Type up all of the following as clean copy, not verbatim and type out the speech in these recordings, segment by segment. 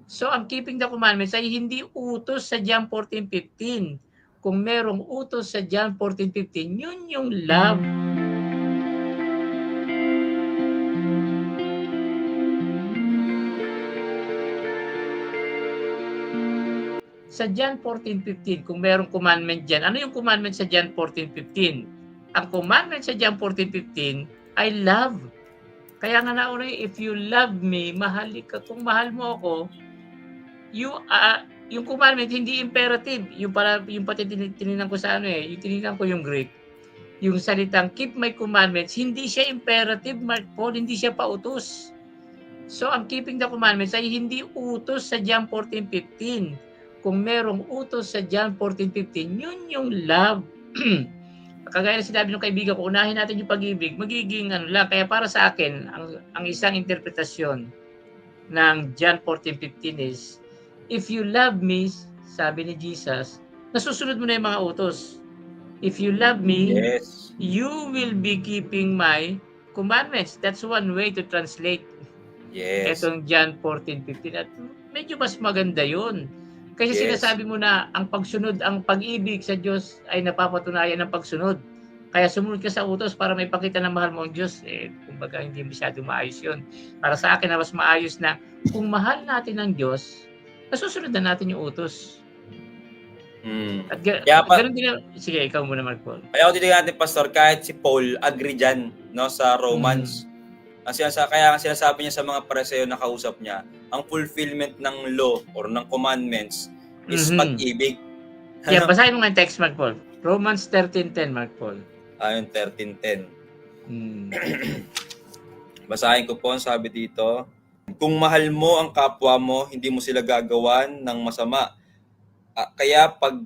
So, ang keeping the commandments ay hindi utos sa John 14:15. Kung merong utos sa John 14:15, yun yung love. Sa John 14:15, kung merong commandment diyan, ano yung commandment sa John 14:15? Ang commandment sa John 14:15 ay love. Kaya nga nauna, if you love me, kung mahal mo ako, yung commandment hindi imperative. Yung pati tinignan ko sa ano yung tinignan ko yung Greek. Yung salitang keep my commandments, hindi siya imperative, Mark Paul, hindi siya pautos. So, ang keeping the commandments ay hindi utos sa John 14:15. Kung merong utos sa John 14:15, yun yung love. Kagaya na sinabi ng kaibigan ko, unahin natin yung pag-ibig, magiging ano lang. Kaya para sa akin, ang isang interpretasyon ng John 14:15 is, if you love me, sabi ni Jesus, nasusunod mo na yung mga utos. If you love me, Yes. you will be keeping my commandments. That's one way to translate Yes. etong John 14:15. At medyo mas maganda yun. Kasi Yes. sinasabi mo na ang pagsunod, ang pag-ibig sa Diyos ay napapatunayan ng pagsunod. Kaya sumunod ka sa utos para may pakita na mahal mo ang Diyos. Kumbaga hindi masyado maayos yun. Para sa akin na mas maayos na kung mahal natin ang Diyos, nasusunod na natin yung utos. At ganun din. Sige, ikaw muna, Mark Paul. Kaya ako titignan natin, Pastor, kahit si Paul agree dyan, no, sa Romans. Kaya ang sinasabi niya sa mga Pariseo na kausap niya, ang fulfillment ng law or ng commandments is pag-ibig. Yeah, basahin mo nga yung text, Mark Paul. Romans 13:10, Mark Paul. Ayun, 13:10. Basahin ko po, sabi dito, kung mahal mo ang kapwa mo, hindi mo sila gagawan ng masama. Kaya pag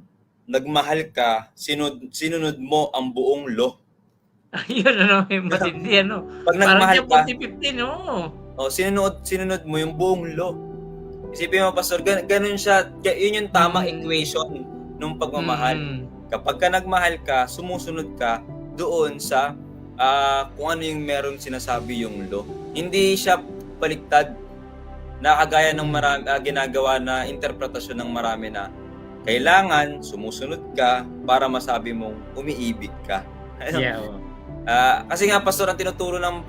nagmahal ka, sinunod mo ang buong law. Ayun, yung matindi, Pag nagmahal ka, 14:15, sinunod mo yung buong law. Isipin mo, Pastor, ganun siya, yun yung tamang equation ng pagmamahal. Kapag ka nagmahal ka, sumusunod ka doon sa kung ano yung meron sinasabi yung law. Hindi siya baliktad na kagaya ng marami, ginagawa na interpretasyon ng marami na kailangan sumusunod ka para masabi mong umiibig ka. Yeah. Kasi nga, Pastor, ang tinuturo ng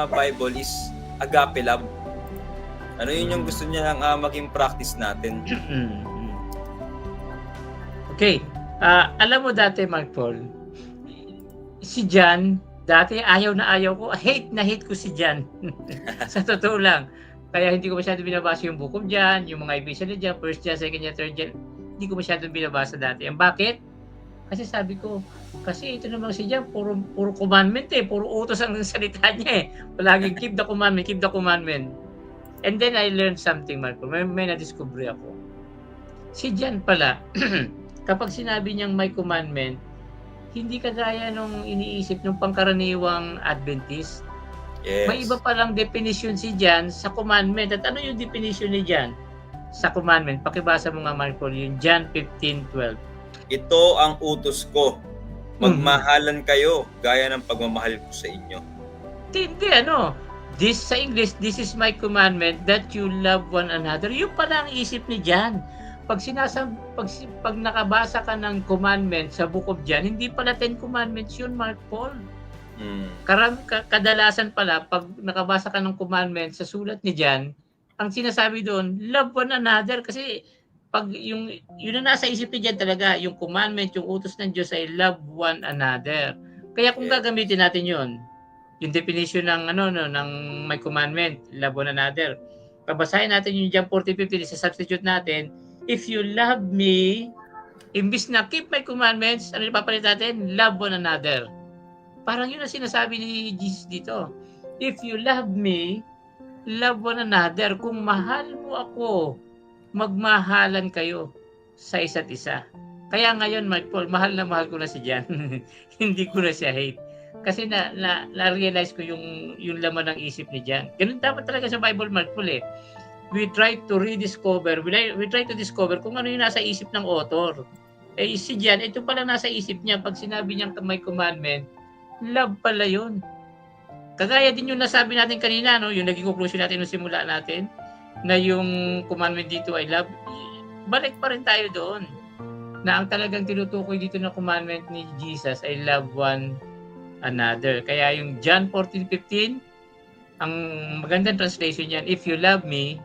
Bible is agape love. Ano yun yung gusto niya maging practice natin. Okay. Alam mo dati, Mark Paul, si John, dati ayaw ko, hate ko si John. Sa totoo lang. Kaya hindi ko masyado binabasa yung book of John, yung mga episode ni John, 1 John, 2 John, 3 John. Hindi ko masyado binabasa dati. Bakit? Kasi sabi ko, kasi ito naman si John, puro commandment puro utos ang salita niya Palaging keep the commandment. And then I learned something, Marco. May na-discover ako. Si John pala, kapag sinabi niyang may commandment, hindi kagaya nung iniisip ng pangkaraniwang Adventist. Yes. May iba palang definition si John sa commandment. At ano yung definition ni John sa commandment? Pakibasa mo nga, Marco, yung John 15:12. Ito ang utos ko. Magmahalan kayo gaya ng pagmamahal ko sa inyo. Hindi, sa English, this is my commandment that you love one another. Yung pala ang isip ni John. Pag nakabasa ka ng commandment sa Book of John, hindi pala 10 commandments yun, Mark Paul. Kadalasan pala, pag nakabasa ka ng commandment sa sulat ni John, ang sinasabi doon, love one another. Kasi pag yun ang nasa isip ni John talaga, yung commandment, yung utos ng Diyos ay love one another. Kaya kung gagamitin natin yun, yung definition ng ng may commandment, love one another. Pabasahin natin yung John 14:15, isa-substitute natin, if you love me, imbis na keep my commandments, ano yung papalit natin? Love one another. Parang yun ang sinasabi ni Jesus dito. If you love me, love one another. Kung mahal mo ako, magmahalan kayo sa isa't isa. Kaya ngayon, Mark Paul, mahal ko na si John. Hindi ko na siya hate. Kasi na-realize ko yung laman ng isip ni John. Ganun dapat talaga sa Bible, Mark Paul We try to rediscover, we try to discover kung ano yung nasa isip ng author. Si John, ito pala nasa isip niya. Pag sinabi niyang may commandment, love pala yun. Kagaya din yung nasabi natin kanina, yung naging conclusion natin nung simula natin, na yung commandment dito ay love, balik pa rin tayo doon. Na ang talagang tinutukoy dito na commandment ni Jesus ay love one another. Kaya yung John 14:15, ang magandang translation niyan, if you love me,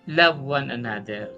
love one another.